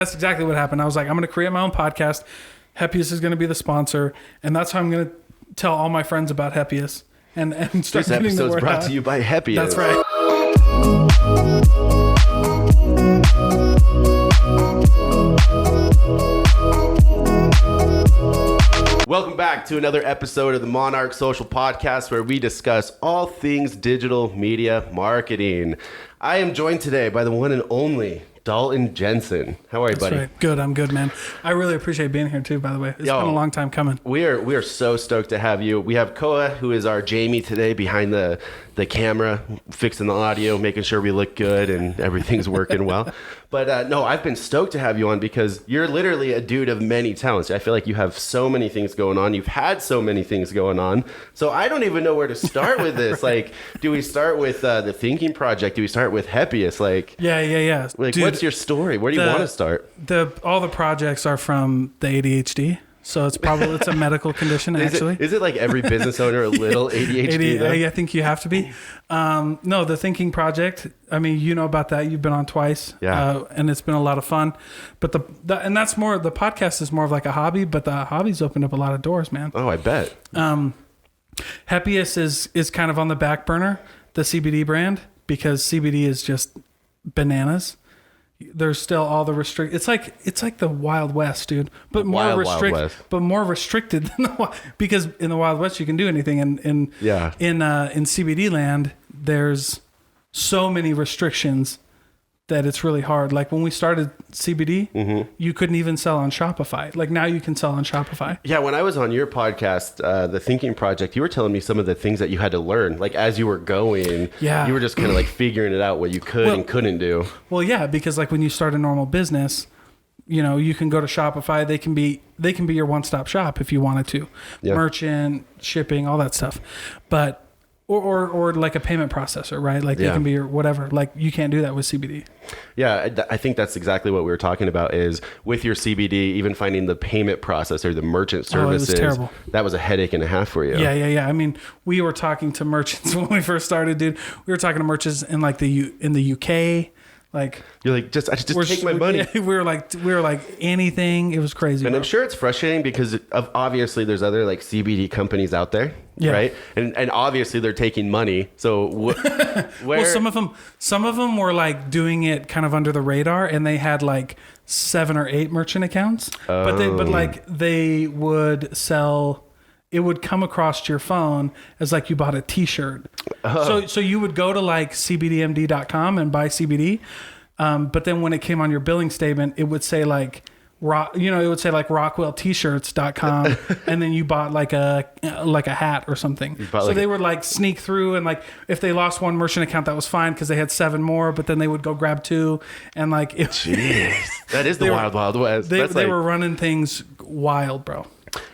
That's exactly what happened. I was like, I'm going to create my own podcast. Happiest is going to be the sponsor. And that's how I'm going to tell all my friends about Happiest and start This getting the episode's word brought out. to you by Happiest. That's right. Welcome back to another episode of the Monarch Social Podcast, where we discuss all things digital media marketing. I am joined today by the one and only Dalton Jensen. How are you, buddy? Right. Good. I'm good, man. I really appreciate being here too, by the way. It's been a long time coming. We are so stoked to have you. We have Koa, who is our Jamie today, behind the camera, fixing the audio, making sure we look good and everything's working well. But no, I've been stoked to have you on because you're literally a dude of many talents. I feel like you have so many things going on. You've had so many things going on. So I don't even know where to start with this. Right. Like, do we start with the Thinking Project? Do we start with Happiest? Like, Yeah. Like, Dude, what's your story? Where do you want to start? All the projects are from the ADHD. So it's a medical condition, actually. Is it like every business owner a little ADHD? I think you have to be. No, the Thinking Project. I mean, you know about that. You've been on twice. Yeah. And it's been a lot of fun. But and that's more. The podcast is more of like a hobby. But the hobby's opened up a lot of doors, man. Oh, I bet. Happiest is kind of on the back burner, the CBD brand, because CBD is just bananas. There's still all the it's like the Wild West, dude, but more restricted than the Wild, because in the Wild West you can do anything, and in CBD land there's so many restrictions that it's really hard. Like when we started CBD, you couldn't even sell on Shopify. Like now you can sell on Shopify. Yeah, when I was on your podcast, the Thinking Project, you were telling me some of the things that you had to learn. Like as you were going, you were just kind of like figuring it out what you could and couldn't do. Well, yeah, because like when you start a normal business, you know, you can go to Shopify. They can be your one-stop shop if you wanted to. Yeah. Merchant, shipping, all that stuff. But Or like a payment processor, right? Like they can be your whatever. Like you can't do that with CBD. Yeah, I think that's exactly what we were talking about is with your CBD, even finding the payment processor, the merchant services. It was terrible. That was a headache and a half for you. Yeah. I mean, we were talking to merchants when we first started, dude. We were talking to merchants in like in the UK. Like you're like, just take my money. We were like anything. It was crazy. And I'm sure it's frustrating because obviously there's other like CBD companies out there, right? And obviously they're taking money. So where? Well, some of them were like doing it kind of under the radar, and they had like 7 or 8 merchant accounts. But they would sell. It would come across to your phone as like you bought a T-shirt. So you would go to like cbdmd.com and buy CBD, but then when it came on your billing statement, it would say like rockwelltshirts.com, and then you bought like a hat or something. So they would like sneak through, and like if they lost one merchant account, that was fine because they had 7 more. But then they would go grab 2, and like jeez, that is the wild west. They were running things wild, bro.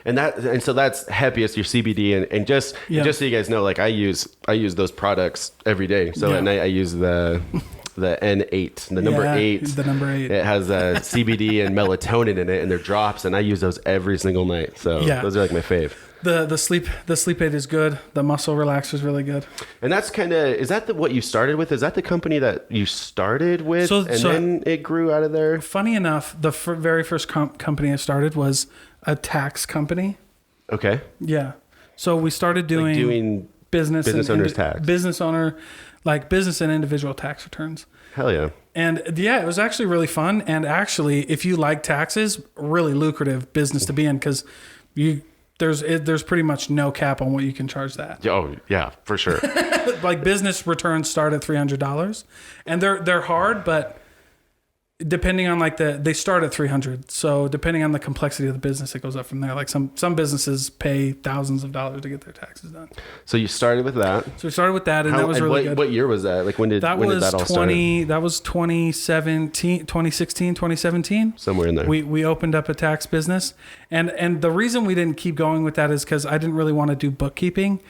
And so that's Happiest, your CBD, and just so you guys know, like I use those products every day. So at night I use the N8, the number 8. The number 8. It has CBD and melatonin in it, and they're drops, and I use those every single night. So those are like my fave. The sleep aid is good. The muscle relaxer is really good. And that's is that what you started with? Is that the company that you started with, then it grew out of there? Funny enough, the very first company I started was a tax company. Okay. Yeah. So we started doing business owners tax. Business and individual tax returns. Hell yeah. And it was actually really fun. And actually, if you like taxes, really lucrative business to be in, because there's pretty much no cap on what you can charge that. Oh yeah, for sure. Like business returns start at $300, and they're hard, but depending on like they start at $300. So depending on the complexity of the business, it goes up from there. Like some businesses pay thousands of dollars to get their taxes done. So you started with that. So we started with that, and that was really good. What year was that? Like when did that all start? That was 2016, 2017. Somewhere in there. We opened up a tax business, and the reason we didn't keep going with that is because I didn't really want to do bookkeeping.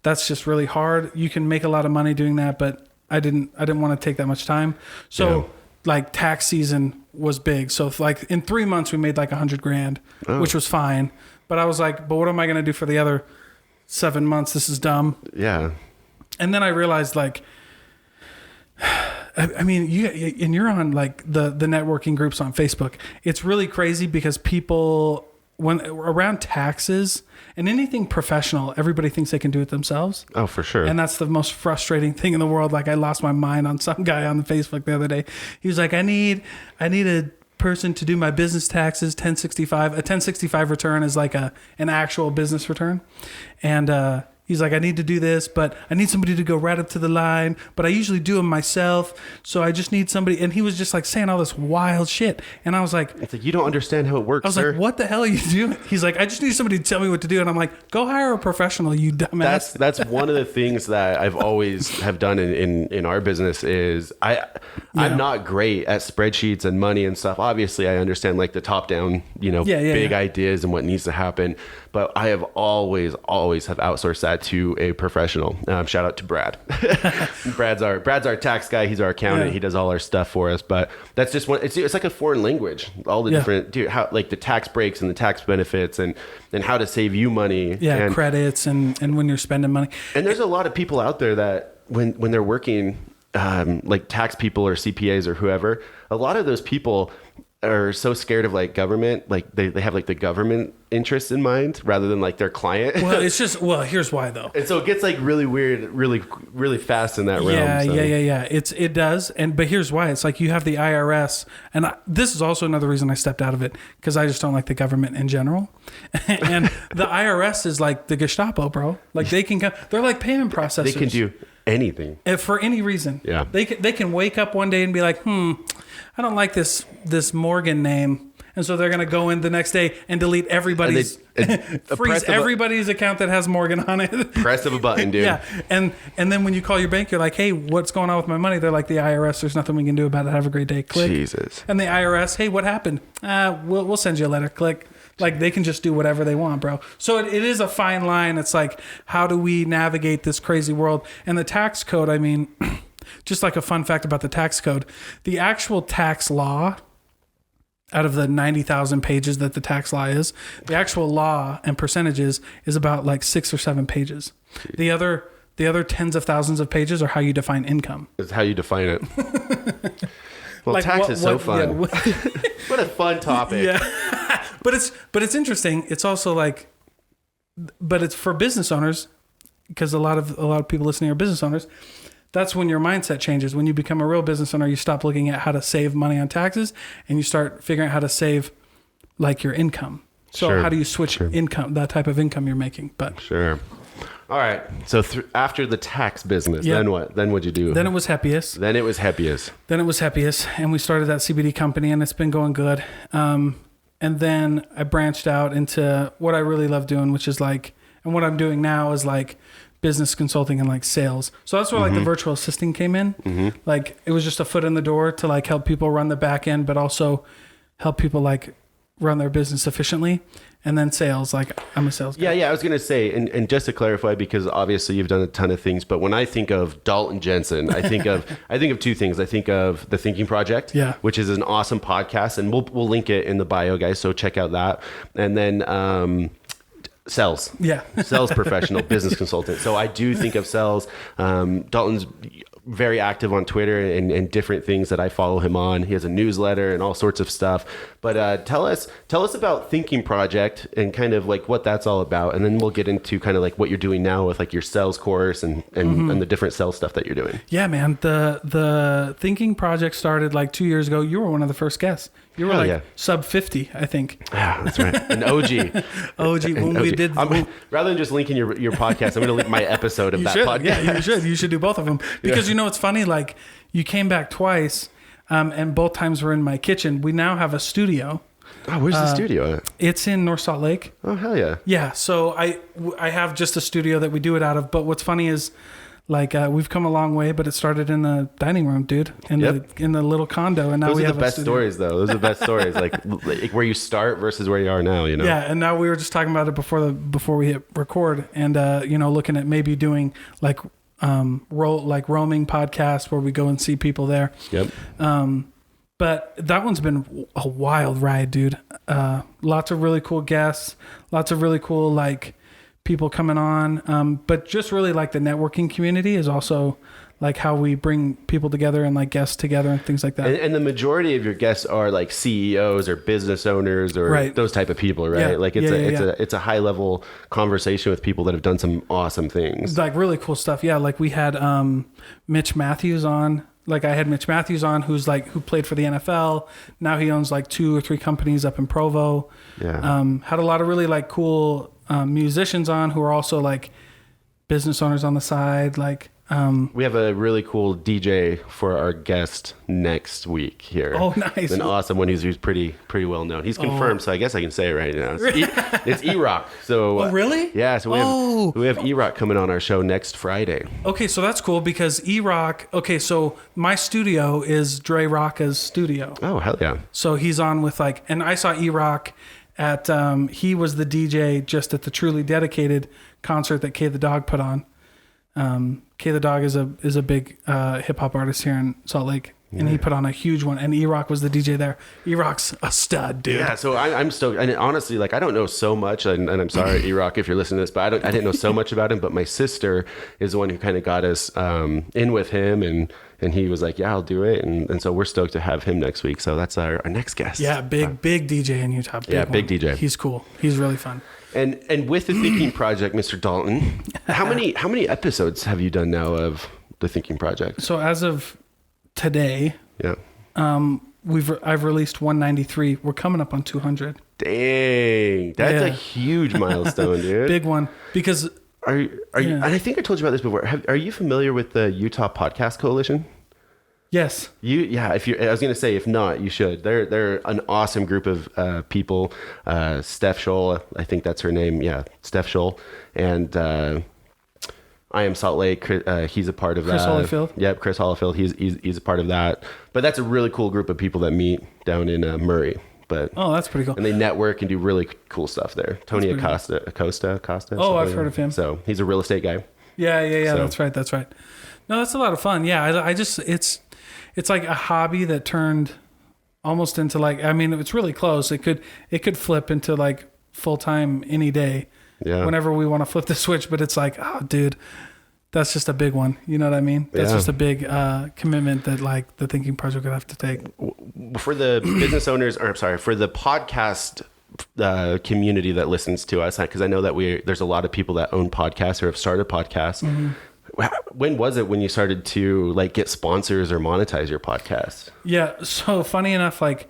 That's just really hard. You can make a lot of money doing that, but I didn't want to take that much time. So like tax season was big. So like in 3 months we made like $100,000, which was fine. But I was like, but what am I going to do for the other 7 months? This is dumb. Yeah. And then I realized like I mean, and you're on like the networking groups on Facebook. It's really crazy because people, when around taxes and anything professional, everybody thinks they can do it themselves. Oh, for sure. And that's the most frustrating thing in the world. Like I lost my mind on some guy on the Facebook the other day. He was like, I need a person to do my business taxes, 1065. A 1065 return is like an actual business return. And he's like, I need to do this, but I need somebody to go right up to the line, but I usually do them myself. So I just need somebody. And he was just like saying all this wild shit. And I was like, it's like, you don't understand how it works, I was sir. like, what the hell are you doing? He's like, I just need somebody to tell me what to do. And I'm like, go hire a professional, you dumbass. That's one of the things that I've always have done in our business is I'm not great at spreadsheets and money and stuff. Obviously I understand like the top down, big ideas and what needs to happen. But I have always have outsourced that to a professional. Shout out to Brad. Brad's our tax guy. He's our accountant. Yeah. He does all our stuff for us. But that's just one. It's like a foreign language. All the different, how like the tax breaks and the tax benefits and how to save you money. Yeah, and credits and when you're spending money. And there's a lot of people out there that when they're working, like tax people or CPAs or whoever, a lot of those people are so scared of like government, like they have like the government interests in mind rather than like their client. Well, it's just, here's why though. And so it gets like really weird, really fast in that realm. Yeah. It does. But here's why. It's like you have the IRS, and this is also another reason I stepped out of it, because I just don't like the government in general. And the IRS is like the Gestapo, bro. Like they can come, they're like payment processors. They can do anything for any reason. Yeah. They can wake up one day and be like, I don't like this Morgan name. And so they're going to go in the next day and delete everybody's, freeze everybody's account that has Morgan on it. Press of a button, dude. Yeah. And then when you call your bank, you're like, hey, what's going on with my money? They're like, the IRS, there's nothing we can do about it. Have a great day. Click. Jesus. And the IRS, hey, what happened? We'll send you a letter. Click. Like they can just do whatever they want, bro. So it is a fine line. It's like, how do we navigate this crazy world? And the tax code, I mean, just like a fun fact about the tax code, the actual tax law, out of the 90,000 pages that the tax law is, the actual law and percentages is about like 6 or 7 pages. The other tens of thousands of pages are how you define income. It's how you define it. Well, like tax is so fun. Yeah, what a fun topic. Yeah. But it's interesting. It's also like, but it's for business owners, because a lot of people listening are business owners. That's when your mindset changes. When you become a real business owner, you stop looking at how to save money on taxes and you start figuring out how to save like your income. So how do you switch income, that type of income you're making? But sure. All right. So after the tax business, then what? Then what'd you do? Then it was Happiest. And we started that CBD company, and it's been going good. And then I branched out into what I really love doing, which is like, and what I'm doing now is like business consulting and like sales. So that's where like the virtual assisting came in. Mm-hmm. Like it was just a foot in the door to like help people run the back end, but also help people like run their business efficiently. And then sales, like I'm a sales guy. Yeah. I was going to say, and just to clarify, because obviously you've done a ton of things, but when I think of Dalton Jensen, I think of two things. I think of the Thinking Project, which is an awesome podcast, and we'll link it in the bio, guys. So check out that. And then, sales professional, business consultant. So I do think of sales. Dalton's very active on Twitter and different things that I follow him on. He has a newsletter and all sorts of stuff. But tell us about Thinking Project and kind of like what that's all about, and then we'll get into kind of like what you're doing now with like your sales course and the different sales stuff that you're doing. Yeah, man. The Thinking Project started like 2 years ago. You were one of the first guests. You were sub 50, I think. Yeah, that's right. An OG. We did. Rather than just linking your podcast, I'm going to link my episode of that podcast. Yeah, you should do both of them. Because you know what's funny? Like you came back twice, and both times were in my kitchen. We now have a studio. Oh, where's the studio at? It's in North Salt Lake. Oh, hell yeah. Yeah, so I have just a studio that we do it out of. But what's funny is, like we've come a long way, but it started in the dining room, dude, in the little condo, and now we have the best stories, though. Those are the best stories, like where you start versus where you are now. You know. Yeah, and now we were just talking about it before we hit record, and looking at maybe doing like roaming podcast where we go and see people there. Yep. But that one's been a wild ride, dude. Lots of really cool guests, lots of really cool like people coming on, but just really like the networking community is also like how we bring people together and like guests together and things like that. And the majority of your guests are like CEOs or business owners or those type of people, right? Yeah. Like it's a high level conversation with people that have done some awesome things. Like really cool stuff. Yeah. Like we had Mitch Matthews on. Like I had Mitch Matthews on, who played for the NFL. Now he owns like 2 or 3 companies up in Provo. Yeah. Had a lot of really like cool musicians on who are also like business owners on the side. Like we have a really cool DJ for our guest next week here. Oh, nice! An awesome one. He's pretty well known. He's confirmed, so I guess I can say it right now. It's E-Rock. So oh, really? Yeah. So we have E-Rock coming on our show next Friday. Okay, so that's cool because E-Rock. Okay, so my studio is Dre Rocca's studio. Oh, hell yeah! So he's on with like, and I saw E-Rock at. He was the DJ just at the Truly Dedicated concert that K the Dog put on. K the Dog is a big hip hop artist here in Salt Lake, and he put on a huge one. And E-Rock was the DJ there. E-Rock's a stud, dude. Yeah, so I'm stoked. And honestly, like I don't know so much, and I'm sorry, E-Rock, if you're listening to this, but I didn't know so much about him. But my sister is the one who kind of got us in with him, and he was like, "Yeah, I'll do it." And so we're stoked to have him next week. So that's our next guest. Yeah, big DJ in Utah. Big DJ. He's cool. He's really fun. And with the Thinking Project, Mr. Dalton, how many episodes have you done now of the Thinking Project? So as of today, yeah, I've released 193. We're coming up on 200. Dang, that's a huge milestone, dude. Big one. Because are you? And I think I told you about this before. Are you familiar with the Utah Podcast Coalition? Yes. If you, I was gonna say, if not, you should. They're an awesome group of people. Steph Scholl, I think that's her name. Yeah, Steph Scholl, and I Am Salt Lake. He's a part of that. Chris Holyfield. Yep, Chris Holyfield. He's a part of that. But that's a really cool group of people that meet down in Murray. But that's pretty cool. And they network and do really cool stuff there. Tony Acosta. Oh, I've heard of him. So he's a real estate guy. Yeah. So. That's right. No, that's a lot of fun. Yeah, I just it's like a hobby that turned almost into like, I mean, it's really close. It could flip into like full time any day. Yeah. Whenever we want to flip the switch, but it's like, oh, dude, that's just a big one. You know what I mean? That's just a big commitment that like the Thinking Project would have to take. For the business owners, for the podcast community that listens to us, because I know that there's a lot of people that own podcasts or have started podcasts. Mm-hmm. When was it when you started to like get sponsors or monetize your podcast? Yeah. So funny enough, like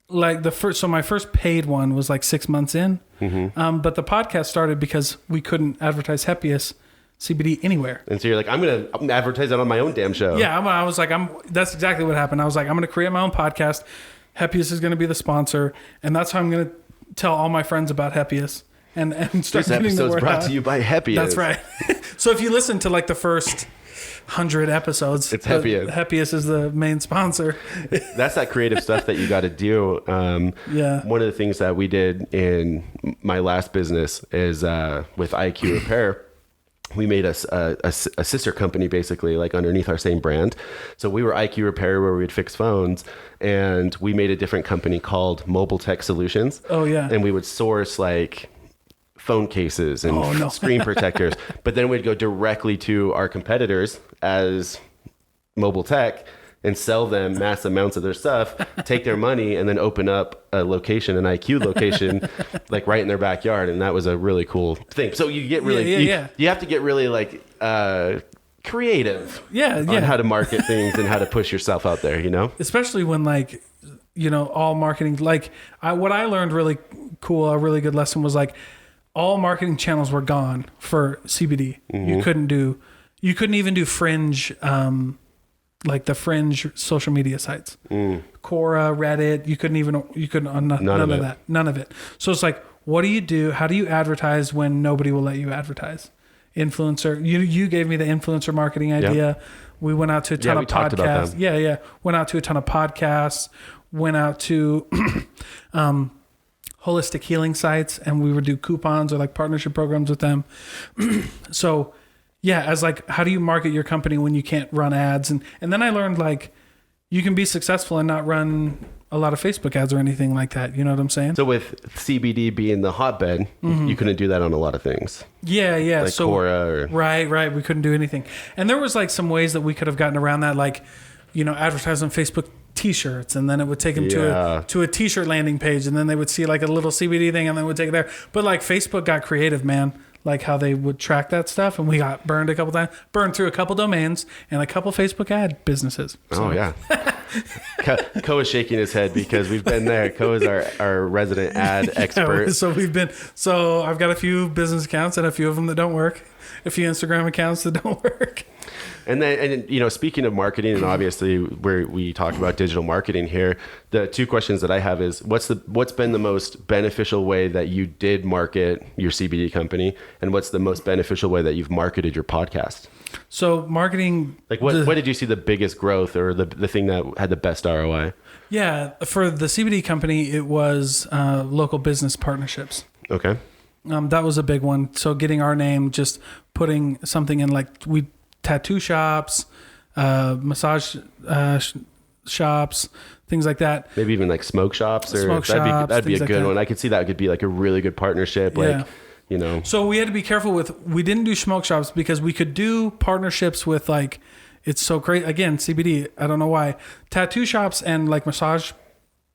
my first paid one was like 6 months in. Mm-hmm. But the podcast started because we couldn't advertise Happiest CBD anywhere. And so you're like, I'm going to advertise that on my own damn show. Yeah. I was like, that's exactly what happened. I was like, I'm going to create my own podcast. Happiest is going to be the sponsor. And that's how I'm going to tell all my friends about Happiest. And start this episode's brought to you by Happiest. That's right. So if you listen to like the first 100 episodes, it's Happiest. Happiest is the main sponsor. That's that creative stuff that you got to do. One of the things that we did in my last business is with IQ Repair. We made a sister company basically, like underneath our same brand. So we were IQ Repair, where we'd fix phones, and we made a different company called Mobile Tech Solutions. Oh yeah. And we would source like phone cases and screen protectors, but then we'd go directly to our competitors as Mobile Tech and sell them mass amounts of their stuff, take their money, and then open up a location, an IQ location, like right in their backyard. And that was a really cool thing. So you get really, you have to get really like creative on how to market things and how to push yourself out there, you know? Especially when like, you know, all marketing, like what I learned really cool, a really good lesson was like, all marketing channels were gone for CBD. Mm-hmm. You couldn't even do fringe, like the fringe social media sites, Quora, Reddit. You couldn't none of it. So it's like, what do you do? How do you advertise when nobody will let you advertise? Influencer. You gave me the influencer marketing idea. Yep. We went out to a ton of podcasts. Yeah. Went out to a ton of podcasts. Went out to, holistic healing sites, and we would do coupons or like partnership programs with them. So yeah, as like, how do you market your company when you can't run ads? And then I learned like you can be successful and not run a lot of Facebook ads or anything like that. You know what I'm saying? So with CBD being the hotbed, you couldn't do that on a lot of things. Yeah. Like Cora or... Right. We couldn't do anything. And there was like some ways that we could have gotten around that, like, you know, advertise on Facebook t-shirts, and then it would take them to a t-shirt landing page, and then they would see like a little CBD thing, and then would take it there. But like Facebook got creative, man. Like how they would track that stuff, and we got burned a couple times, burned through a couple domains and a couple Facebook ad businesses. So. Oh yeah. Ko is shaking his head because we've been there. Ko is our resident ad expert. So I've got a few business accounts and a few of them that don't work, a few Instagram accounts that don't work. And then, you know, speaking of marketing, and obviously where we talk about digital marketing here, the two questions that I have is what's been the most beneficial way that you did market your CBD company, and what's the most beneficial way that you've marketed your podcast? So marketing, like what did you see the biggest growth, or the thing that had the best ROI? Yeah, for the CBD company, it was local business partnerships. Okay. That was a big one. So getting our name, just putting something in, like tattoo shops, massage shops, things like that. Maybe even like smoke shops, or that'd be a good one. I could see that could be like a really good partnership. Yeah. Like, you know. So we had to be careful we didn't do smoke shops because we could do partnerships with, like, it's so great. Again, CBD, I don't know why. Tattoo shops and like massage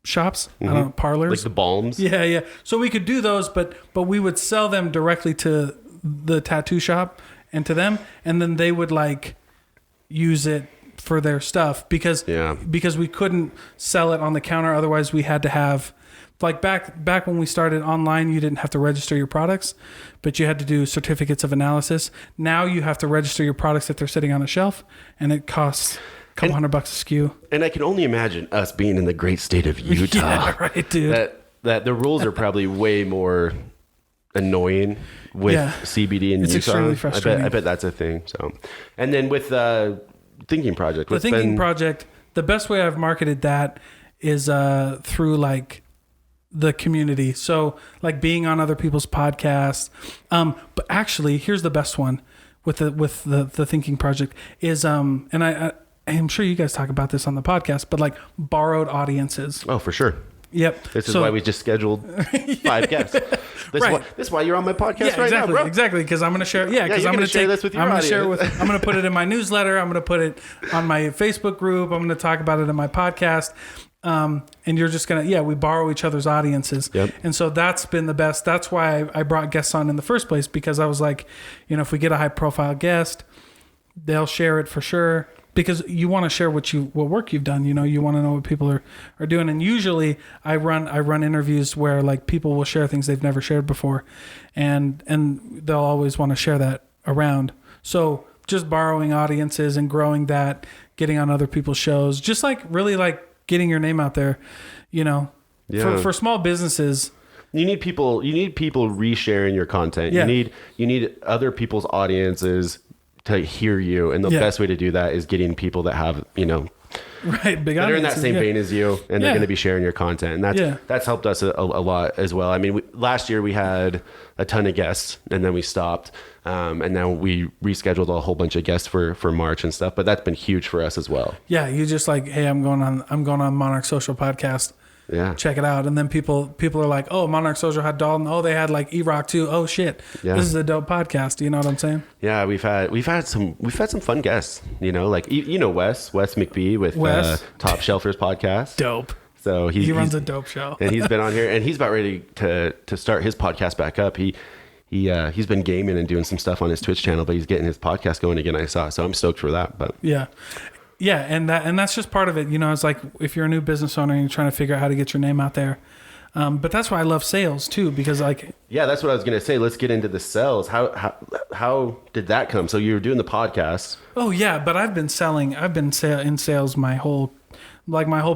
shops, I don't know, parlors. Like the balms. Yeah. So we could do those, but we would sell them directly to the tattoo shop and to them, and then they would like use it for their stuff because we couldn't sell it on the counter. Otherwise we had to have, like back when we started online, you didn't have to register your products, but you had to do certificates of analysis. Now you have to register your products if they're sitting on a shelf, and it costs a couple $100 a SKU. And I can only imagine us being in the great state of Utah. Yeah, right, dude. That the rules are probably way more annoying with CBD in Utah. It's extremely frustrating. I bet that's a thing. So, and then with Thinking Project. The Thinking Project, the best way I've marketed that is through like the community. So like being on other people's podcasts. But actually, here's the best one with the Thinking Project is and I'm sure you guys talk about this on the podcast, but like borrowed audiences. Oh, for sure. Yep. This is why we just scheduled 5 guests. This is why you're on my podcast right now, bro. Exactly, because I'm going to share. Yeah, because I'm going to share this with your audience. I'm going to put it in my newsletter. I'm going to put it on my Facebook group. I'm going to talk about it in my podcast. And you're just going to, we borrow each other's audiences. Yep. And so that's been the best. That's why I brought guests on in the first place, because I was like, you know, if we get a high profile guest, they'll share it for sure. Because you want to share what work you've done, you know, you want to know what people are doing. And usually I run interviews where like people will share things they've never shared before, and they'll always want to share that around. So just borrowing audiences and growing that, getting on other people's shows, just like really like getting your name out there, you know, for small businesses. You need people resharing your content. Yeah. You need other people's audiences to hear you, and the best way to do that is getting people that have, you know, big that are in that same vein as you, and they're going to be sharing your content, and that's helped us a lot as well. I mean, last year we had a ton of guests, and then we stopped, and now we rescheduled a whole bunch of guests for March and stuff. But that's been huge for us as well. Yeah, you just like, hey, I'm going on Monarch Social podcast. Yeah, check it out. And then people are like, oh, Monarch Social had Dalton. Oh, they had like E-Rock too. Oh shit, this is a dope podcast. You know what I'm saying? Yeah, we've had some fun guests. You know, like you know Wes McBee with Top Shelfers podcast. Dope. So he runs a dope show, and he's been on here, and he's about ready to start his podcast back up. He's been gaming and doing some stuff on his Twitch channel, but he's getting his podcast going again. I saw, so I'm stoked for that. But yeah, and that's just part of it. You know, it's like if you're a new business owner and you're trying to figure out how to get your name out there. But that's why I love sales too, because like... Yeah, that's what I was going to say. Let's get into the sales. How did that come? So you were doing the podcast. Oh yeah, but I've been in sales my whole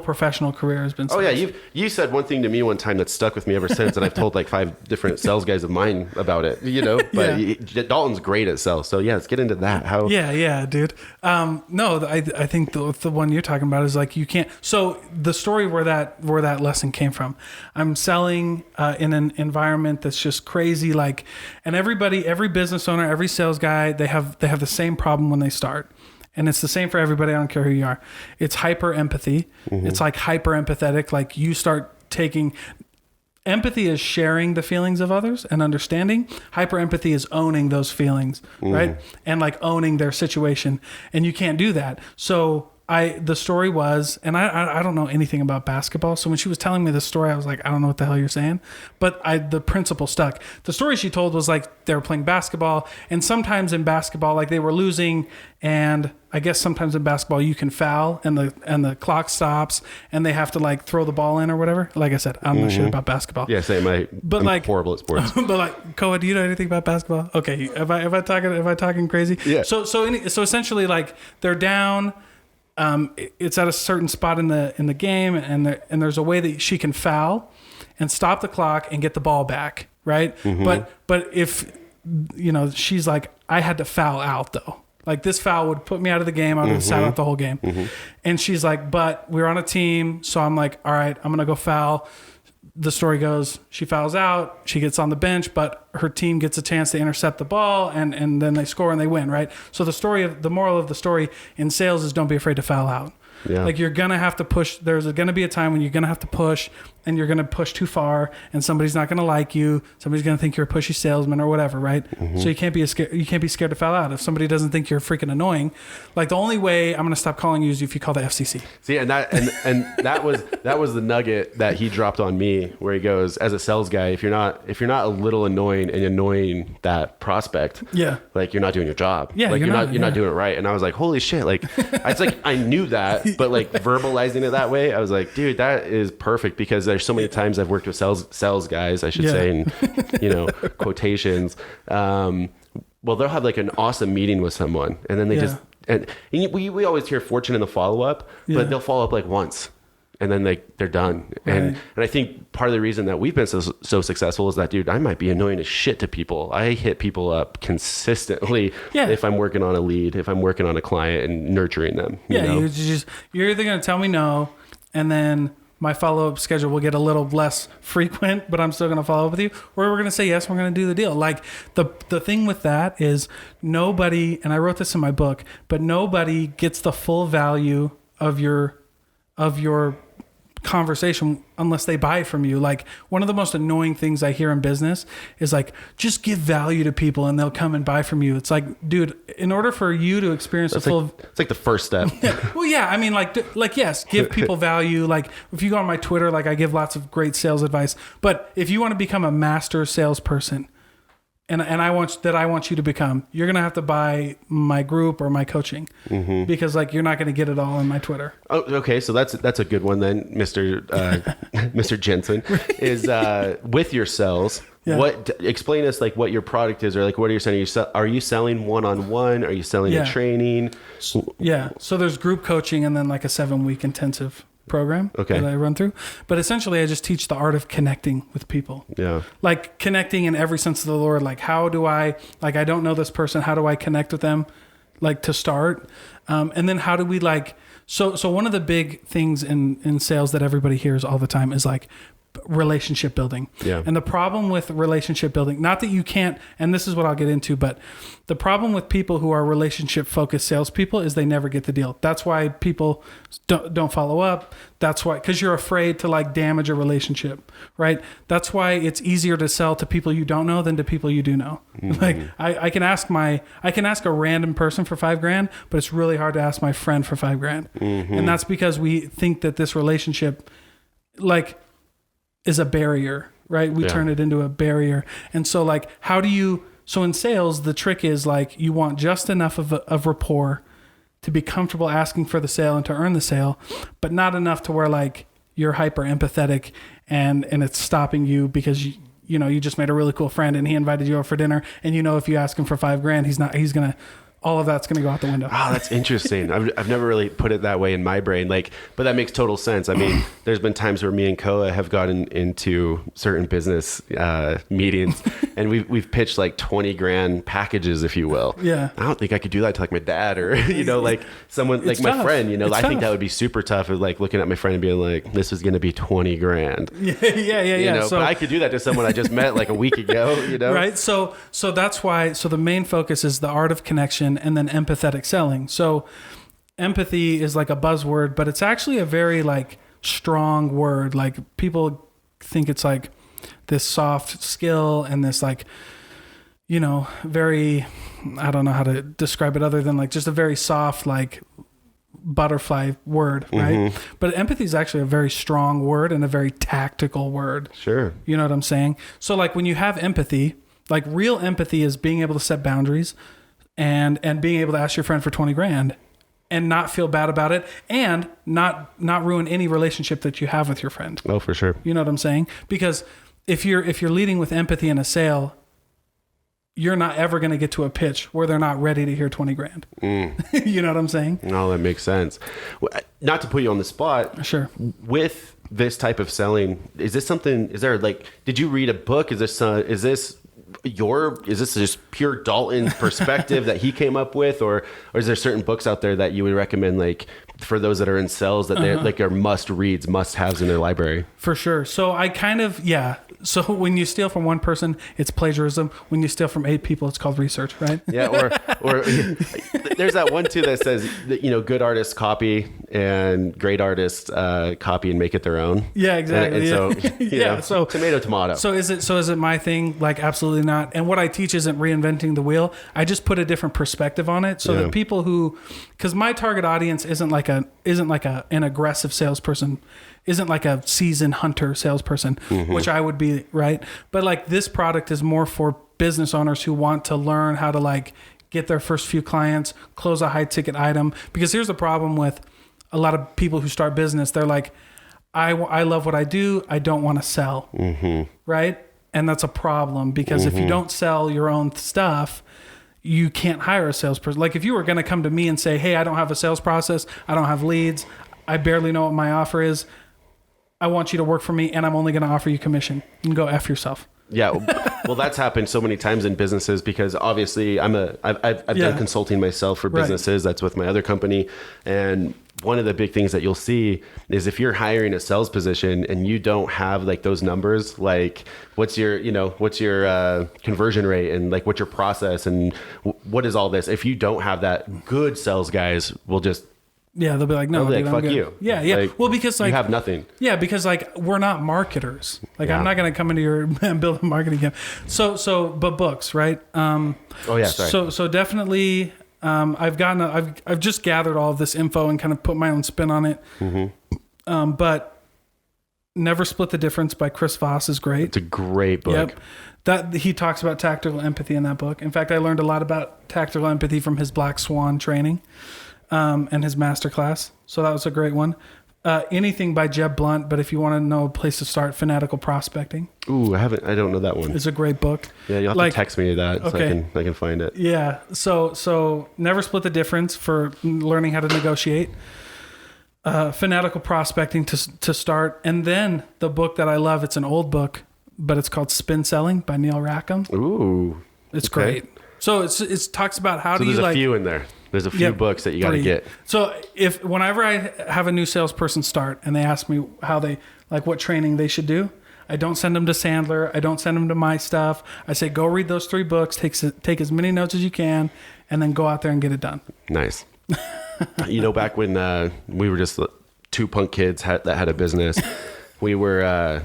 professional career has been sales. Oh yeah, you said one thing to me one time that stuck with me ever since, and I've told like 5 different sales guys of mine about it, you know, but Dalton's great at sales. So yeah, let's get into that. How? Yeah, dude. No, I think the one you're talking about is like, you can't, so the story where that lesson came from, I'm selling in an environment that's just crazy. Like, and every business owner, every sales guy, they have the same problem when they start. and it's the same for everybody. I don't care who you are. It's hyper empathy. It's like hyper empathetic. Like you start taking empathy is sharing the feelings of others and understanding. Hyper empathy is owning those feelings, right? And like owning their situation. And you can't do that. So the story was, and I don't know anything about basketball. So when she was telling me this story, I was like, I don't know what the hell you're saying, but the principle stuck. The story she told was like, they were playing basketball, and sometimes in basketball, like they were losing, and I guess sometimes in basketball you can foul and the clock stops and they have to like throw the ball in or whatever. Like I said, I don't know shit about basketball. Yeah, same. I'm horrible at sports. But like, Koa, do you know anything about basketball? Okay, am I talking crazy? Yeah. So essentially, like they're down. It's at a certain spot in the game, and there's a way that she can foul and stop the clock and get the ball back, right? But if she's like, I had to foul out though. Like this foul would put me out of the game. I would have sat out the whole game. And she's like, but we're on a team, so I'm like, all right, I'm gonna go foul. The story goes, she fouls out, she gets on the bench, but her team gets a chance to intercept the ball, and then they score and they win, right? So the moral of the story in sales is don't be afraid to foul out. Yeah. Like you're going to have to push. There's going to be a time when you're going to have to push, and you're going to push too far, and somebody's not going to like you. Somebody's going to think you're a pushy salesman or whatever, right? So you can't be scared to foul out. If somebody doesn't think you're freaking annoying, like the only way I'm going to stop calling you is if you call the FCC. See, and that was the nugget that he dropped on me, where he goes, as a sales guy, if you're not a little annoying and annoying that prospect, like you're not doing your job. Yeah, like you're not doing it right. And I was like, holy shit! Like it's like I knew that. But like verbalizing it that way, I was like, dude, that is perfect, because there's so many times I've worked with sales guys, I should say, in quotations. Well, they'll have like an awesome meeting with someone, and then they just and we always hear fortune in the follow up, but they'll follow up like once, and then they're done. Right. And I think part of the reason that we've been so successful is that, dude, I might be annoying as shit to people. I hit people up consistently if I'm working on a lead, if I'm working on a client and nurturing them. You're either going to tell me no, and then my follow-up schedule will get a little less frequent, but I'm still going to follow up with you, or we're going to say yes, we're going to do the deal. Like the thing with that is nobody, and I wrote this in my book, but nobody gets the full value of your conversation unless they buy from you. Like one of the most annoying things I hear in business is like, just give value to people and they'll come and buy from you. It's like, dude, in order for you to experience it's like the first step. Well, yeah, I mean, like yes, give people value. Like if you go on my Twitter, like I give lots of great sales advice, but if you want to become a master salesperson, and I want you to become, you're going to have to buy my group or my coaching, because like you're not going to get it all in my Twitter. Oh, okay. So that's a good one then, Mr. Jensen, is with your sales. Yeah. Explain us like what your product is, or like what are you selling? Are you selling one-on-one? Are you selling a training? Yeah. So there's group coaching and then like a 7-week intensive program that I run through. But essentially I just teach the art of connecting with people. Yeah. Like connecting in every sense of the Lord. Like how do I don't know this person. How do I connect with them? Like to start. And then how do we so one of the big things in sales that everybody hears all the time is like relationship building. Yeah. And the problem with relationship building, not that you can't, and this is what I'll get into, but the problem with people who are relationship focused salespeople is they never get the deal. That's why people don't follow up. That's why, because you're afraid to like damage a relationship, right? That's why it's easier to sell to people you don't know than to people you do know. Like I can ask a random person for $5,000, but it's really hard to ask my friend for $5,000. And that's because we think that this relationship is a barrier, right? We turn it into a barrier. And so like, so in sales, the trick is like, you want just enough of rapport to be comfortable asking for the sale and to earn the sale, but not enough to where like you're hyper empathetic and it's stopping you because you just made a really cool friend and he invited you over for dinner. And if you ask him for $5,000, all of that's going to go out the window. Oh, that's interesting. I've never really put it that way in my brain. But that makes total sense. I mean, there's been times where me and Koa have gotten into certain business meetings, and we've pitched like $20,000 packages, if you will. Yeah. I don't think I could do that to like my dad or like someone like my friend. I think that would be super tough. Of like looking at my friend and being like, "This is going to be $20,000." Yeah. So, but I could do that to someone I just met like a week ago. Right. So that's why. So the main focus is the art of connection. communication, and then empathetic selling. So empathy is like a buzzword, but it's actually a very like strong word. Like people think it's like this soft skill and this like, you know, very, I don't know how to describe it other than like just a very soft, like butterfly word, right? But empathy is actually a very strong word and a very tactical word. Sure. You know what I'm saying? So like when you have empathy, like real empathy is being able to set boundaries and being able to ask your friend for 20 grand and not feel bad about it and not ruin any relationship that you have with your friend. Oh, for sure. You know what I'm saying? Because if you're leading with empathy in a sale, you're not ever going to get to a pitch where they're not ready to hear 20 grand. You know what I'm saying? No, that makes sense. Not to put you on the spot. Sure. With this type of selling, is there like, did you read a book? Is this just pure Dalton perspective that he came up with, or is there certain books out there that you would recommend, like for those that are in sales that they're like are must reads, must haves in their library? For sure. So I kind of, so when you steal from one person, it's plagiarism. When you steal from 8 people, it's called research, right? Yeah. Or there's that one too that says that, you know, good artists copy and great artists copy and make it their own. Yeah, exactly. And so, you know, so tomato. So is it my thing? Like, absolutely not. And what I teach isn't reinventing the wheel. I just put a different perspective on it. So that people because my target audience isn't like an aggressive salesperson, isn't like a seasoned hunter salesperson, which I would be, right? But like this product is more for business owners who want to learn how to like get their first few clients, close a high ticket item. Because here's the problem with a lot of people who start business. They're like, I love what I do. I don't want to sell. Right. And that's a problem because if you don't sell your own stuff, you can't hire a salesperson. Like if you were going to come to me and say, hey, I don't have a sales process. I don't have leads. I barely know what my offer is. I want you to work for me and I'm only going to offer you commission. You can go F yourself. Yeah. Well, that's happened so many times in businesses because obviously I've done consulting myself for businesses. Right. That's with my other company. And one of the big things that you'll see is if you're hiring a sales position and you don't have like those numbers, like what's your conversion rate and like what's your process and what is all this? If you don't have that, good sales guys will just, they'll be like, no, dude, like, fuck you. Yeah. Like, well, because like you have nothing. Yeah, because like we're not marketers. Like I'm not going to come into your and build a marketing camp. But books, right? Sorry. So definitely, I've just gathered all of this info and kind of put my own spin on it. But Never Split the Difference by Chris Voss is great. It's a great book. Yep. That he talks about tactical empathy in that book. In fact, I learned a lot about tactical empathy from his Black Swan training. And his masterclass. So that was a great one. Anything by Jeb Blunt, but if you want to know a place to start, Fanatical Prospecting. Ooh, I don't know that one. It's a great book. Yeah, you'll have to text me that so I can find it. Yeah. So Never Split the Difference for learning how to negotiate. Fanatical Prospecting to start. And then the book that I love, it's an old book, but it's called Spin Selling by Neil Rackham. Ooh. It's great. So it talks about how do you like... There's a few in there. There's a few books that you got to get. So whenever I have a new salesperson start and they ask me how they like what training they should do, I don't send them to Sandler. I don't send them to my stuff. I say, go read those 3 books, take as many notes as you can, and then go out there and get it done. Nice. Back when we were just 2 punk kids that had a business, we were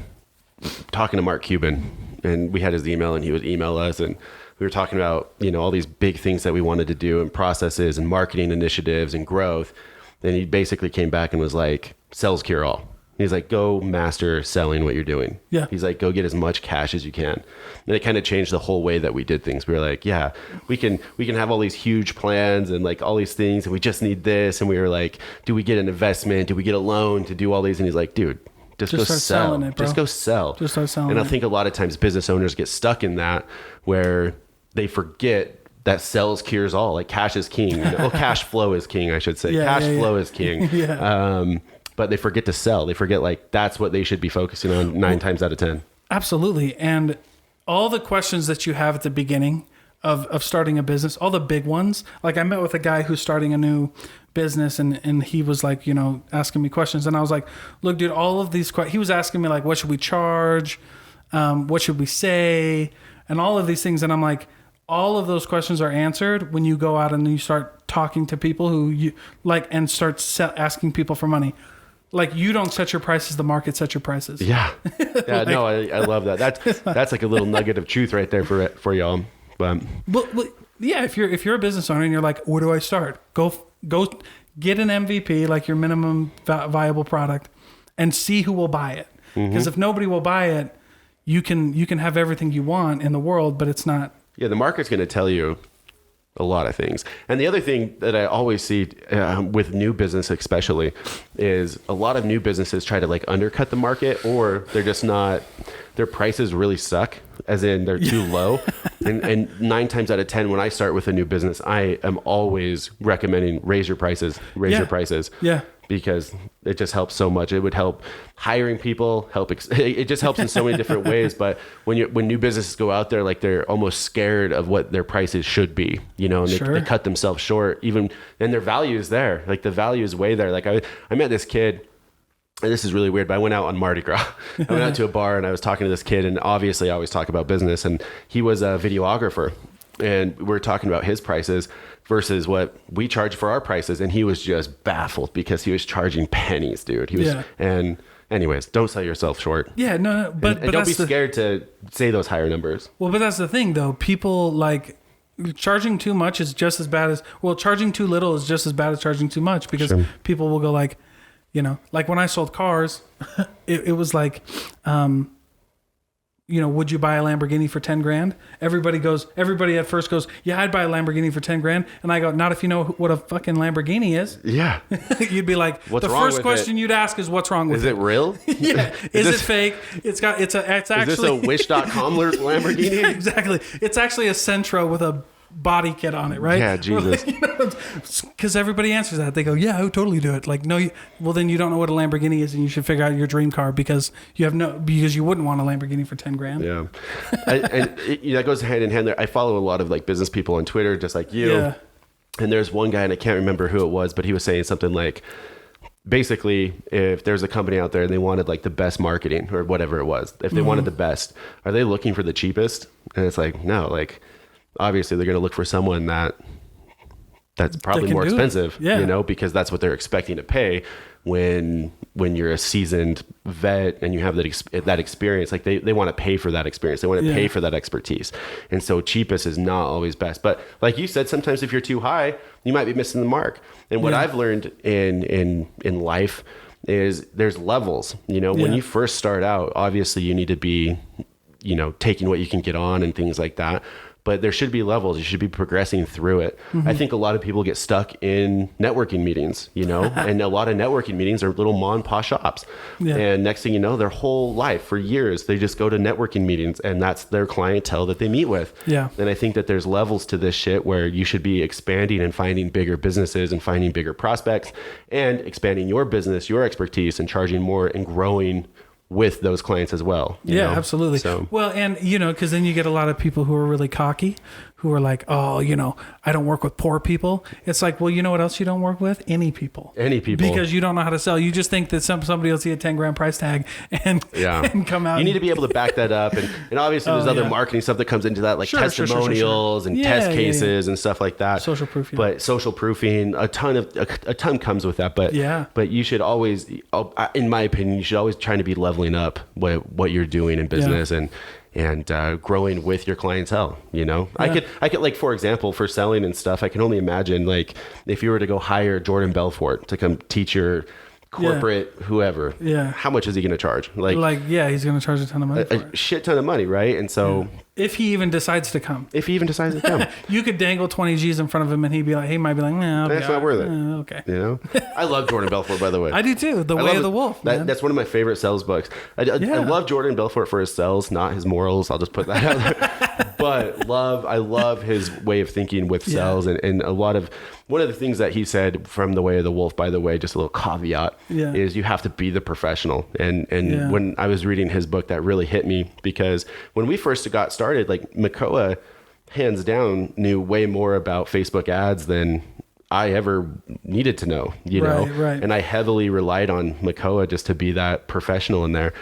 talking to Mark Cuban, and we had his email, and he would email us, and we were talking about, all these big things that we wanted to do and processes and marketing initiatives and growth. And he basically came back and was like, sales cure all. He's like, go master selling what you're doing. Yeah. He's like, go get as much cash as you can. And it kind of changed the whole way that we did things. We were like, yeah, we can have all these huge plans and like all these things, and we just need this. And we were like, do we get an investment? Do we get a loan to do all these? And he's like, dude, just go start sell. selling it, bro. Just go sell. Just start selling And I it. think a lot of times business owners get stuck in that where they forget that sales cures all. Like cash is king. Well, cash flow is king, I should say. Cash flow is king. But they forget to sell. They forget like that's what they should be focusing on 9 times out of 10. Absolutely. And all the questions that you have at the beginning of starting a business, all the big ones. Like I met with a guy who's starting a new business and he was like, asking me questions. And I was like, look, dude, all of these he was asking me like, what should we charge? What should we say? And all of these things. And I'm like, all of those questions are answered when you go out and you start talking to people who you like and start asking people for money. Like, you don't set your prices, the market sets your prices. Yeah. Yeah, no, I love that. That's like a little nugget of truth right there for y'all. But yeah, if you're a business owner and you're like, where do I start? Go get an MVP, like your minimum viable product, and see who will buy it. Because if nobody will buy it, you can have everything you want in the world, but it's not. Yeah, the market's going to tell you a lot of things. And the other thing that I always see with new business especially is a lot of new businesses try to like undercut the market, or they're just not, their prices really suck, as in they're too low. And 9 times out of 10, when I start with a new business, I am always recommending raise your prices. Yeah. Because it just helps so much. It would help hiring people, it just helps in so many different ways. But when new businesses go out there, like, they're almost scared of what their prices should be, and they cut themselves short, and their value is there. Like, the value is way there. Like, I met this kid, and this is really weird, but I went out on Mardi Gras. I went out to a bar and I was talking to this kid, and obviously I always talk about business, and he was a videographer, and we were talking about his prices versus what we charge for our prices. And he was just baffled because he was charging pennies, dude. And anyways, don't sell yourself short. Yeah, no, but don't be scared to say those higher numbers. Well, but that's the thing though. People like charging too much is just as bad as, charging too little is just as bad as charging too much, because people will go like, like when I sold cars, it was like, would you buy a Lamborghini for 10 grand? Everybody at first goes, yeah, I'd buy a Lamborghini for 10 grand. And I go, not if you know what a fucking Lamborghini is. Yeah. You'd be like, the first question you'd ask is, what's wrong with it? Is it real? Yeah. Is it fake? It's actually. Is this a Wish.com Lamborghini? Yeah, exactly. It's actually a Sentra with a body kit on it, right? Yeah, Jesus. Because everybody answers that. They go, yeah, I would totally do it. Like, no, well, then you don't know what a Lamborghini is, and you should figure out your dream car, because you wouldn't want a Lamborghini for 10 grand. Yeah. That goes hand in hand there. I follow a lot of like business people on Twitter, just like you. Yeah. And there's one guy, and I can't remember who it was, but he was saying something like, basically, if there's a company out there and they wanted like the best marketing or whatever it was, if they wanted the best, are they looking for the cheapest? And it's like, no, like, obviously they're going to look for someone that's probably more expensive, because that's what they're expecting to pay when you're a seasoned vet and you have that experience. Like, they want to pay for that experience. They want to pay for that expertise. And so cheapest is not always best. But like you said, sometimes if you're too high, you might be missing the mark. And what I've learned in life is there's levels. When you first start out, obviously you need to be, taking what you can get on and things like that. But there should be levels. You should be progressing through it. I think a lot of people get stuck in networking meetings, and a lot of networking meetings are little mom and pop shops. Yeah. And next thing you know, their whole life for years, they just go to networking meetings, and that's their clientele that they meet with. Yeah. And I think that there's levels to this shit where you should be expanding and finding bigger businesses and finding bigger prospects and expanding your business, your expertise, and charging more and growing with those clients as well. Yeah, absolutely. So, well, and because then you get a lot of people who are really cocky, who are like, oh, I don't work with poor people. It's like, well, you know what else you don't work with? Any people. Because you don't know how to sell. You just think that somebody will see a 10 grand price tag and come out. You need to be able to back that up. And obviously there's other marketing stuff that comes into that, like testimonials and test cases and stuff like that. Social proof. Yeah. But social proofing, a ton comes with that. But you should always, in my opinion, you should always try to be leveling up what you're doing in business and growing with your clientele. I could like, for example, for selling and stuff, I can only imagine, like, if you were to go hire Jordan Belfort to come teach your corporate whoever, how much is he going to charge? He's going to charge a ton of money for a shit ton of money, right? And so if he even decides to come, you could dangle 20 G's in front of him and he might be like, nah, that's not worth it. Okay. I love Jordan Belfort, by the way. I do too. The Way of the Wolf. That's one of my favorite sales books. I love Jordan Belfort for his sales, not his morals. I'll just put that out there. But I love his way of thinking with sales, and a lot of, one of the things that he said from The Way of the Wolf, by the way, just a little caveat, is you have to be the professional. And when I was reading his book, that really hit me, because when we first got started, like, Makoa, hands down, knew way more about Facebook ads than I ever needed to know, Right. And I heavily relied on Makoa just to be that professional in there.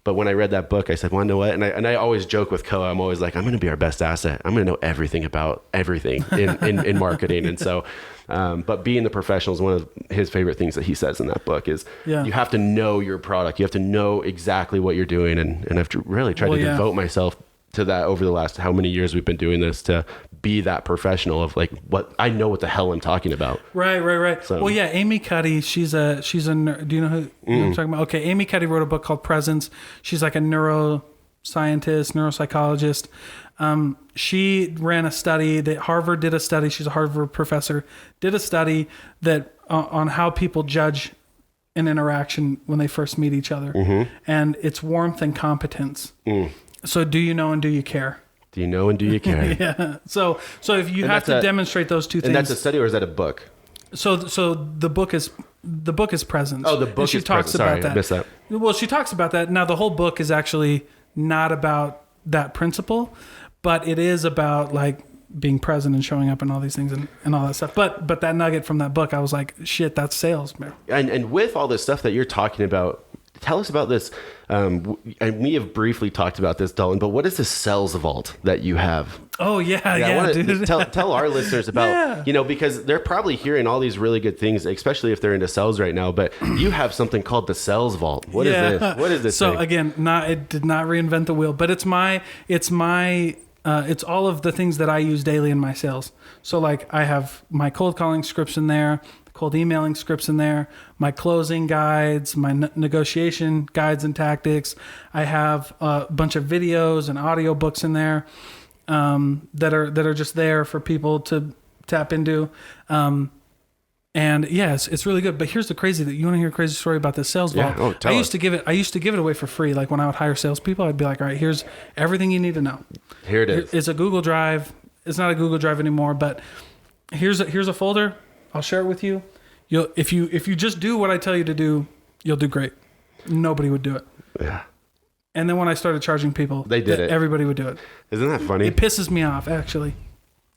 But when I read that book, I said, well, you know what? And I always joke with Koa. I'm always like, I'm going to be our best asset. I'm going to know everything about everything in marketing. And so, but being the professional is one of his favorite things that he says in that book is you have to know your product. You have to know exactly what you're doing. And I've really tried to devote myself to that over the last how many years we've been doing this, to be that professional of like what I know what the hell I'm talking about. Right. So, well, yeah, Amy Cuddy, she's a do you know who I'm talking about? Okay, Amy Cuddy wrote a book called Presence. She's like a neuroscientist, neuropsychologist. She ran a study that Harvard did a study. She's a Harvard professor, did a study that on how people judge an interaction when they first meet each other, and it's warmth and competence. So do you know and do you care? Do you know and do you care? Yeah. So if you have to demonstrate those two things. And that's a study, or is that a book? So the book is Presence. Oh, the book is Presence. Sorry, I missed that. Well, she talks about that. Now the whole book is actually not about that principle, but it is about like being present and showing up and all these things and all that stuff. But that nugget from that book, I was like, shit, that's sales, man. And with all this stuff that you're talking about, tell us about this. And we have briefly talked about this, Dalton, but what is the sales vault that you have? Oh, yeah, dude. Tell our listeners about, because they're probably hearing all these really good things, especially if they're into sales right now, but you have something called the sales vault. What is this? What is this So thing? Again, it did not reinvent the wheel, but it's all of the things that I use daily in my sales. So like I have my cold calling scripts in there, cold emailing scripts in there, my closing guides, my negotiation guides and tactics. I have a bunch of videos and audio books in there that are just there for people to tap into. And yes, it's really good. But here's the crazy that you want to hear a crazy story about this sales vault. Oh, I used to give it away for free. Like when I would hire salespeople, I'd be like, all right, here's everything you need to know. Here it is. It's a Google Drive. It's not a Google Drive anymore, but here's a folder. I'll share it with you. If you just do what I tell you to do, you'll do great. Nobody would do it. Yeah. And then when I started charging people, everybody would do it. Isn't that funny? It pisses me off, actually.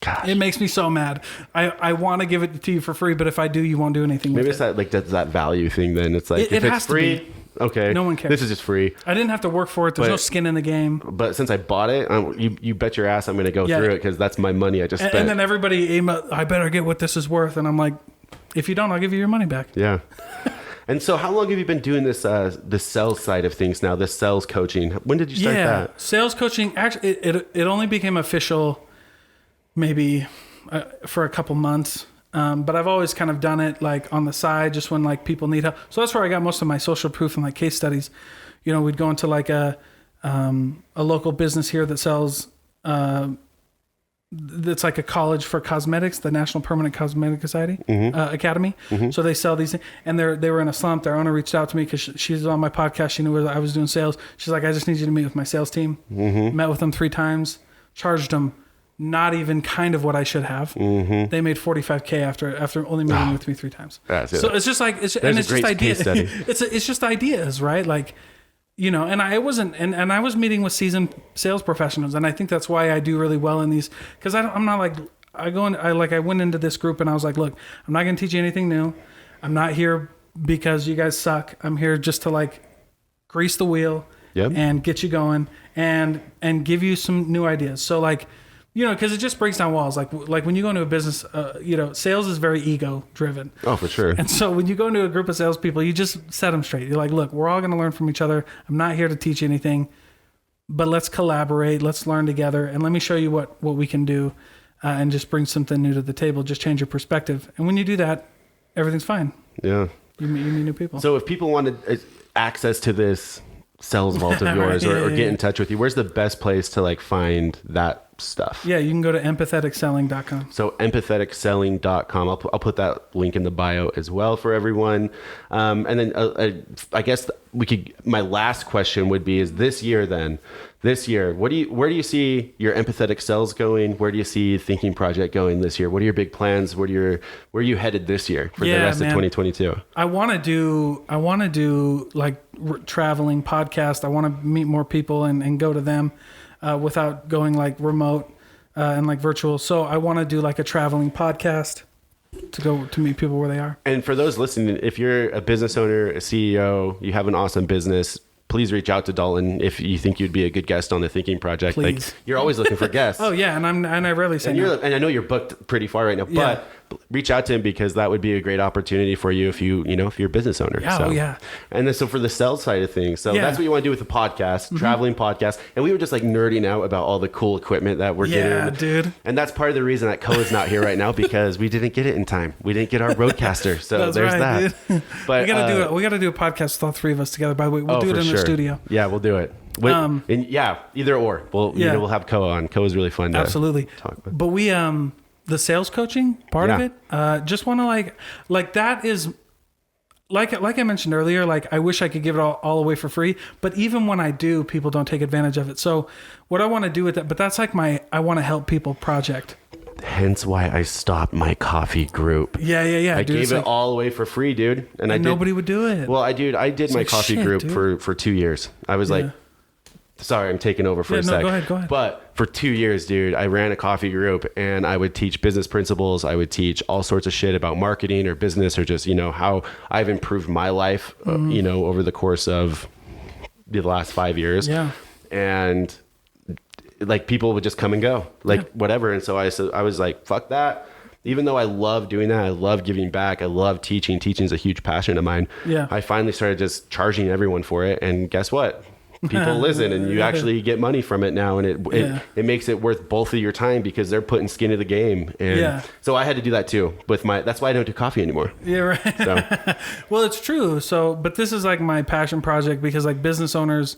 Gosh. It makes me so mad. I want to give it to you for free, but if I do, you won't do anything with it. Maybe it's that value thing then. It's like, if it's free, okay. No one cares. This is just free. I didn't have to work for it. There's no skin in the game. But since I bought it, you bet your ass I'm going to go through it because that's my money I just spent. And then everybody, I better get what this is worth. And I'm like, if you don't, I'll give you your money back. Yeah. And so how long have you been doing this sales side of things now, this sales coaching? When did you start that? Sales coaching, actually, it only became official maybe for a couple months. But I've always kind of done it like on the side, just when like people need help. So that's where I got most of my social proof and like case studies. We'd go into like a local business here that sells, that's like a college for cosmetics, the National Permanent Cosmetic Society Academy. So they sell these things, and they were in a slump. Their owner reached out to me because she's on my podcast. She knew I was doing sales. She's like, I just need you to meet with my sales team. Met with them 3 times, charged them not even kind of what I should have. They made $45K after only meeting with me 3 times. So it's just like it's just ideas. It's just ideas, right? Like. And I wasn't, and I was meeting with seasoned sales professionals, and I think that's why I do really well in these, because I'm not like, I went into this group and I was like, look, I'm not going to teach you anything new. I'm not here because you guys suck. I'm here just to like grease the wheel and get you going and give you some new ideas. So like, because it just breaks down walls. Like when you go into a business, sales is very ego driven. Oh, for sure. And so when you go into a group of salespeople, you just set them straight. You're like, look, we're all going to learn from each other. I'm not here to teach you anything, but let's collaborate. Let's learn together. And let me show you what we can do and just bring something new to the table. Just change your perspective. And when you do that, everything's fine. Yeah. You meet new people. So if people wanted access to this sales vault of yours or get in touch with you, where's the best place to like find that stuff? Yeah, you can go to empatheticselling.com. So empatheticselling.com. I'll put that link in the bio as well for everyone. And then I guess my last question would be, is this year, where do you see your empathetic sales going? Where do you see Thinking Project going this year? What are your big plans? Where are you headed this year for the rest of 2022? I want to do like traveling podcast. I want to meet more people and go to them without going like remote and like virtual. So I want to do like a traveling podcast to go to meet people where they are. And for those listening, if you're a business owner, a CEO, you have an awesome business, please reach out to Dalton if you think you'd be a good guest on the Thinking Project. Please. Like, you're always looking for guests. Oh yeah, and I rarely say no. And I know you're booked pretty far right now, but reach out to him because that would be a great opportunity for you if you're a business owner. Yeah, so. yeah. And then so for the sales side of things, so that's what you want to do with the podcast, traveling podcast. And we were just like nerding out about all the cool equipment that we're getting. Yeah, dude. And that's part of the reason that Koa's not here right now because we didn't get it in time. We didn't get our Roadcaster. So That's there's right, that. Dude. But we gotta do a podcast with all three of us together. By the way, we'll do it in the studio. Yeah, we'll do it. And either or. We'll have Koa on. Koa's really fun to absolutely talk with. But we the sales coaching part of it, just want to like that is like I mentioned earlier, like I wish I could give it all away for free, but even when I do, people don't take advantage of it. So what I want to do with that, but that's like I want to help people project. Hence why I stopped my coffee group. Yeah. I gave it all away for free, dude. And nobody would do it. Well, I did my coffee group for 2 years. I was like, sorry, I'm taking over for a sec. Go ahead. But for 2 years, dude, I ran a coffee group and I would teach business principles. I would teach all sorts of shit about marketing or business or just, how I've improved my life, over the course of the last 5 years. Yeah. And like people would just come and go, whatever. And so I was like, fuck that. Even though I love doing that, I love giving back, I love teaching. Teaching is a huge passion of mine. Yeah. I finally started just charging everyone for it. And guess what? People listen and you actually get money from it now. And it makes it worth both of your time because they're putting skin in the game. And so I had to do that too that's why I don't do coffee anymore. Yeah, right. So. Well, it's true. So, but this is like my passion project because like business owners,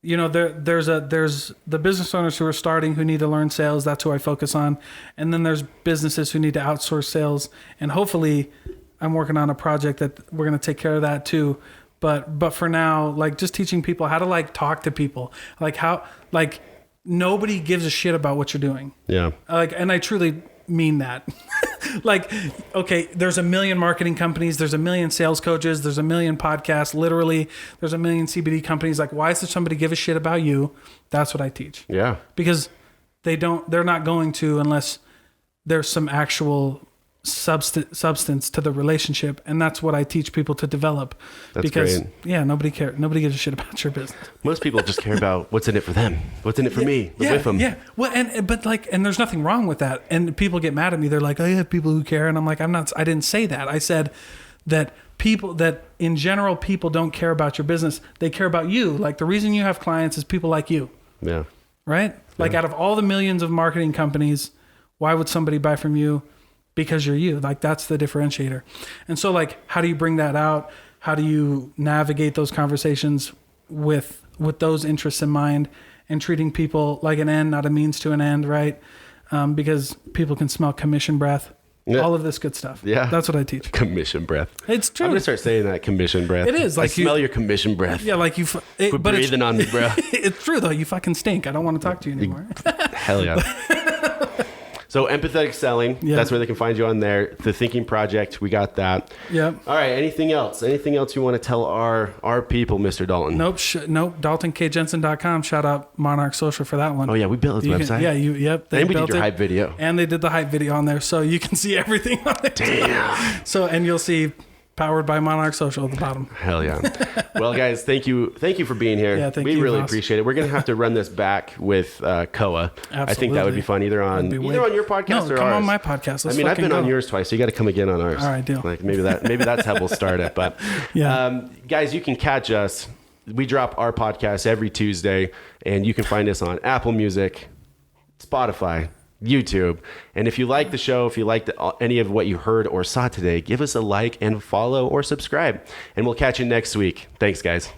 there's the business owners who are starting who need to learn sales. That's who I focus on. And then there's businesses who need to outsource sales. And hopefully I'm working on a project that we're going to take care of that too. But for now, like just teaching people how to like talk to people, like how, like nobody gives a shit about what you're doing. Yeah. And I truly mean that. Like, okay, there's a million marketing companies, there's a million sales coaches, there's a million podcasts, literally there's a million CBD companies. Like, why does somebody give a shit about you? That's what I teach. Yeah. Because they're not going to unless there's some actual substance to the relationship, and that's what I teach people to develop. That's because great. Nobody gives a shit about your business. Most people just care about what's in it for them, what's in it for me, with them. Yeah. Well, and there's nothing wrong with that. And people get mad at me. They're like, I have people who care, and I'm like, I didn't say that. I said that in general people don't care about your business. They care about you. Like the reason you have clients is people like you. Yeah. Right? Like out of all the millions of marketing companies, why would somebody buy from you? Because you're you. Like that's the differentiator. And so like, how do you bring that out? How do you navigate those conversations with those interests in mind and treating people like an end, not a means to an end, right? Because people can smell commission breath. Yeah. All of this good stuff. Yeah. That's what I teach. Commission breath. It's true. I'm going to start saying that, commission breath. It is. Like I smell your commission breath. Yeah, like you... Quit breathing on me, bro. It's true, though. You fucking stink. I don't want to talk to you anymore. Hell yeah. So Empathetic Selling, that's where they can find you on there. The Thinking Project, we got that. Yep. All right, anything else? Anything else you want to tell our people, Mr. Dalton? Nope. DaltonKJensen.com. Shout out Monarch Social for that one. Oh, yeah, we built his website. They and we did your it, hype video. And they did the hype video on there, so you can see everything on there. Damn. So, and you'll see powered by Monarch Social at the bottom. Hell yeah. Well, guys, thank you for being here. Yeah, we really appreciate it. We're going to have to run this back with Koa. Absolutely. I think that would be fun either on your podcast or come ours. on my podcast. I've been on yours twice, so you got to come again on ours. All right, deal. Like maybe that's how we'll start it. But guys, you can catch us. We drop our podcast every Tuesday, and you can find us on Apple Music, Spotify, YouTube. And if you like the show, if you liked any of what you heard or saw today, give us a like and follow or subscribe. And we'll catch you next week. Thanks, guys.